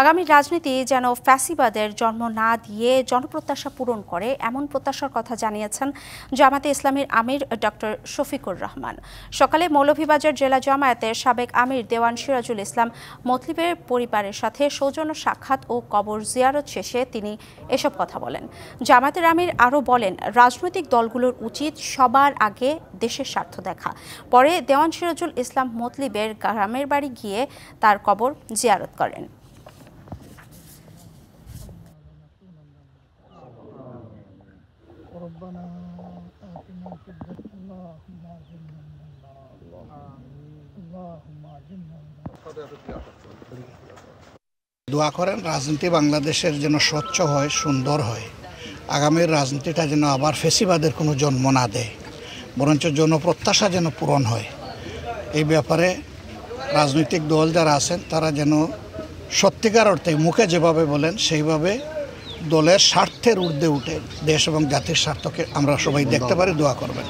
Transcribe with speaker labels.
Speaker 1: আগামী রাজনীতি যেন ফ্যাসিবাদের জন্ম না দিয়ে জনপ্রত্যাশা পূরণ করে এমন প্রত্যাশার কথা জানিয়েছেন জামাতে ইসলামীর আমির ডক্টর শফিকুর রহমান। সকালে মৌলভীবাজার জেলা জামায়াতের সাবেক আমির দেওয়ান সিরাজুল ইসলাম মতলিবের পরিবারের সাথে সৌজন্য সাক্ষাৎ ও কবর জিয়ারত শেষে তিনি এসব কথা বলেন। জামাতের আমির আরও বলেন, রাজনৈতিক দলগুলোর উচিত সবার আগে দেশের স্বার্থ দেখা। পরে দেওয়ান সিরাজুল ইসলাম মতলিবের গ্রামের বাড়ি গিয়ে তার কবর জিয়ারত করেন।
Speaker 2: দোয়া করেন রাজনীতি বাংলাদেশের যেন স্বচ্ছ হয়, সুন্দর হয়। আগামীর রাজনীতিটা যেন আবার ফেসিবাদের কোনো জন্ম না দেয়, বরঞ্চ জনপ্রত্যাশা যেন পূরণ হয়। এই ব্যাপারে রাজনৈতিক দল যারা আছেন তারা যেন সত্যিকার অর্থে মুখে যেভাবে বলেন সেইভাবে দলের স্বার্থের ঊর্ধ্বে উঠে দেশ এবং জাতির স্বার্থকে আমরা সবাই দেখতে পারি। দোয়া করবেন।